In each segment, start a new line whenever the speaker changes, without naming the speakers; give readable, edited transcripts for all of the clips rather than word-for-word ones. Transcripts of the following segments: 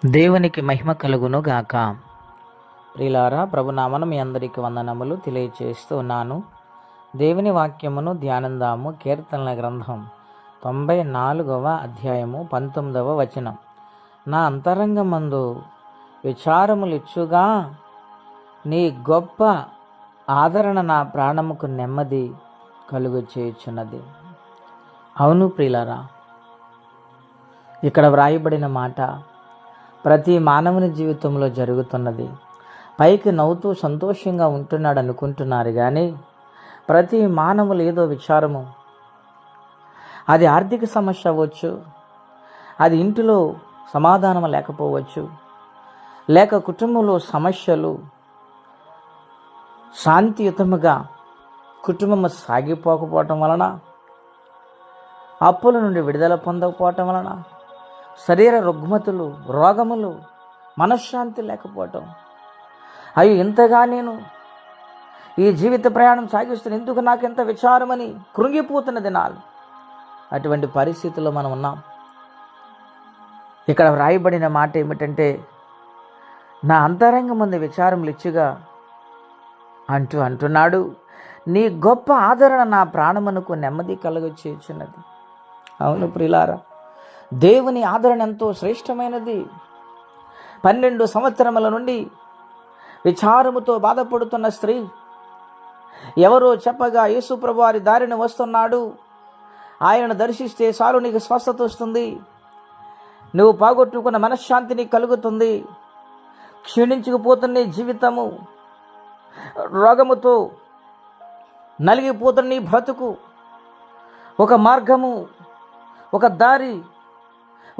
దేవునికి మహిమ కలుగును గాక. ప్రియులారా, ప్రభునామన మీ అందరికీ వందనములు తెలియచేస్తూ ఉన్నాను. దేవుని వాక్యమును ధ్యానందాము. కీర్తనల గ్రంథం 94వ అధ్యాయము 19వ వచనం. నా అంతరంగమందు విచారములిచ్చుగా నీ గొప్ప ఆదరణ నా ప్రాణముకు నెమ్మది కలుగు చేయుచున్నది. అవును ప్రియులారా, ఇక్కడ వ్రాయబడిన మాట ప్రతి మానవుని జీవితంలో జరుగుతున్నది. పైకి నవ్వుతూ సంతోషంగా ఉంటున్నాడు అనుకుంటున్నారు, కానీ ప్రతి మానవులు ఏదో విచారము, అది ఆర్థిక సమస్య అవ్వచ్చు, అది ఇంటిలో సమాధానం లేకపోవచ్చు, లేక కుటుంబంలో సమస్యలు, శాంతియుతముగా కుటుంబం సాగిపోకపోవటం వలన, అప్పుల నుండి విడుదల పొందకపోవటం వలన, శరీర రుగ్మతులు, రోగములు, మనశ్శాంతి లేకపోవటం, అయ్యో ఇంతగా నేను ఈ జీవిత ప్రయాణం సాగిస్తున్న, ఎందుకు నాకెంత విచారమని కృంగిపోతున్న దినాలు. అటువంటి పరిస్థితుల్లో మనం ఉన్నాం. ఇక్కడ వ్రాయబడిన మాట ఏమిటంటే, నా అంతరంగం ముందు విచారములు ఇచ్చుగా అంటున్నాడు, నీ గొప్ప ఆదరణ నా ప్రాణమునకు నెమ్మది కలుగచేయుచున్నది. అవును ప్రియులారా, దేవుని ఆదరణ ఎంతో శ్రేష్టమైనది. 12 సంవత్సరముల నుండి విచారముతో బాధపడుతున్న స్త్రీ ఎవరో చెప్పగా యేసు ప్రభువు వారి దారిని వస్తున్నాడు, ఆయనను దర్శిస్తే చాలు నీకు స్వస్థత వస్తుంది, నువ్వు పోగొట్టుకున్న మనశ్శాంతిని కలుగుతుంది, క్షీణించుకుపోతున్న జీవితము, రోగముతో నలిగిపోతున్న నీ బ్రతుకు, ఒక మార్గము, ఒక దారి,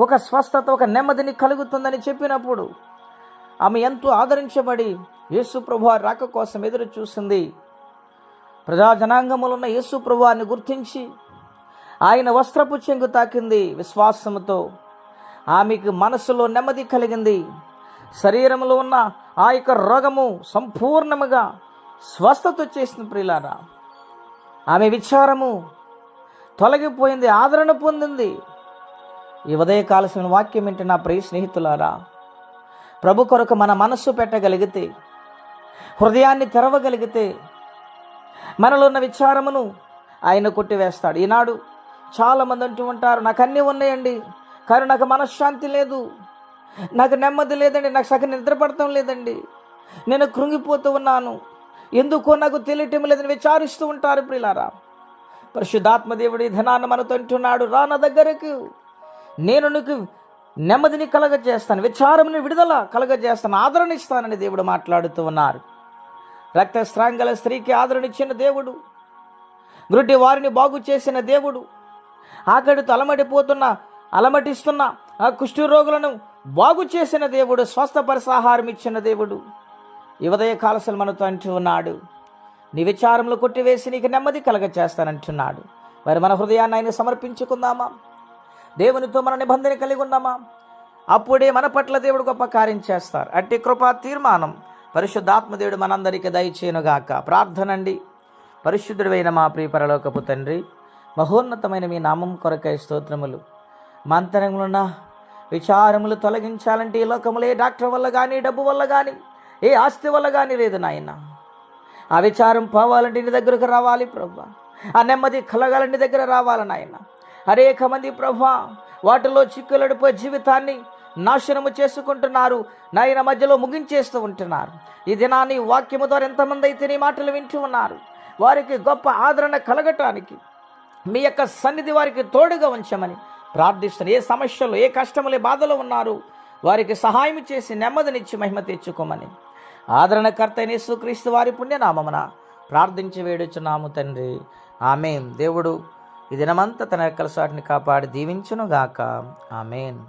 ఒక స్వస్థత, ఒక నెమ్మదిని కలుగుతుందని చెప్పినప్పుడు ఆమె ఎంతో ఆదరించబడి యేసు ప్రభువారి రాక కోసం ఎదురు చూసింది. ప్రజాజనాంగములున్న యేసు ప్రభువారిని గుర్తించి ఆయన వస్త్రపు చెంగు తాకింది. విశ్వాసముతో ఆమెకు మనసులో నెమ్మది కలిగింది. శరీరంలో ఉన్న ఆ యొక్క రోగము సంపూర్ణముగా స్వస్థత వచ్చేసింది. ప్రియులారా, ఆమె విచారము తొలగిపోయింది, ఆదరణ పొందింది. ఈ ఉదయకాలసిన వాక్యం ఏంటి నా ప్రియ స్నేహితులారా, ప్రభు కొరకు మన మనస్సు పెట్టగలిగితే, హృదయాన్ని తెరవగలిగితే, మనలో ఉన్న విచారమును ఆయన కొట్టివేస్తాడు. ఈనాడు చాలామంది అంటూ ఉంటారు, నాకు అన్నీ ఉన్నాయండి, కానీ నాకు మనశ్శాంతి లేదు, నాకు నెమ్మది లేదండి, నాకు సగం నిద్రపడటం లేదండి, నేను కృంగిపోతూ ఉన్నాను, ఎందుకో నాకు తెలియటం లేదని విచారిస్తూ ఉంటారు. ప్రియులారా, పరిశుద్ధాత్మ దేవుడు ఈ ధనాన్ని మనతో అంటున్నాడు, రా నా దగ్గరకు, నేను నీకు నెమ్మదిని కలగజేస్తాను, విచారముని విడుదల కలగజేస్తాను, ఆదరణ ఇస్తానని దేవుడు మాట్లాడుతూ ఉన్నారు. రక్తస్రాంగల స్త్రీకి ఆదరణ ఇచ్చిన దేవుడు, గుడ్డి వారిని బాగు చేసిన దేవుడు, ఆకడితో అలమటిస్తున్న ఆ కుష్ఠి రోగులను బాగు చేసిన దేవుడు, స్వస్థపరిసే ఆహారం ఇచ్చిన దేవుడు ఈ ఉదయ కాలసలు మనతో అంటూ ఉన్నాడు, నీ విచారములు కొట్టివేసి నీకు నెమ్మది కలగజేస్తానంటున్నాడు. మరి మన హృదయాన్ని ఆయన సమర్పించుకుందామా? దేవునితో మన నిబంధన కలిగి ఉన్నామా? అప్పుడే మన పట్ల దేవుడు గొప్ప కార్యం చేస్తారు. అట్టి కృపా తీర్మానం పరిశుద్ధాత్మదేవుడు మనందరికీ దయచేయునుగాక. ప్రార్థనండి. పరిశుద్ధుడైన మా ప్రియ పరలోకపు తండ్రి, మహోన్నతమైన మీ నామం కొరకై స్తోత్రములు. మా అంతరంగంలో ఉన్న విచారములు తొలగించాలంటే ఈ లోకములు ఏ డాక్టర్ వల్ల కానీ, డబ్బు వల్ల కానీ, ఏ ఆస్తి వల్ల కానీ లేదు నాయన. ఆ విచారం పోవాలంటే నీ దగ్గరకు రావాలి ప్రభా. ఆ నెమ్మది కలగాలంటే నీ దగ్గర రావాలి నాయన. అనేక మంది ప్రభా వాటిలో చిక్కులడిపోయి జీవితాన్ని నాశనము చేసుకుంటున్నారు నాయన, మధ్యలో ముగించేస్తూ ఉంటున్నారు. ఈ దినాన్ని వాక్యము ద్వారా ఎంతమంది అయితే నీ మాటలు వింటూ ఉన్నారు, వారికి గొప్ప ఆదరణ కలగటానికి మీ యొక్క సన్నిధి వారికి తోడుగా ఉంచమని ప్రార్థిస్తున్నాను. ఏ సమస్యలు, ఏ కష్టములు, బాధలు ఉన్నారు వారికి సహాయం చేసి నెమ్మదినిచ్చి మహిమ తెచ్చుకోమని ఆదరణకర్త అయిన యేసుక్రీస్తు వారి పుణ్యనామమున ప్రార్థించి వేడుచున్నాము తండ్రి, ఆమేన్. దేవుడు ఈ దినమంతా తన రెక్కల చాటుని కాపాడి దీవించునుగాక. ఆమేన్.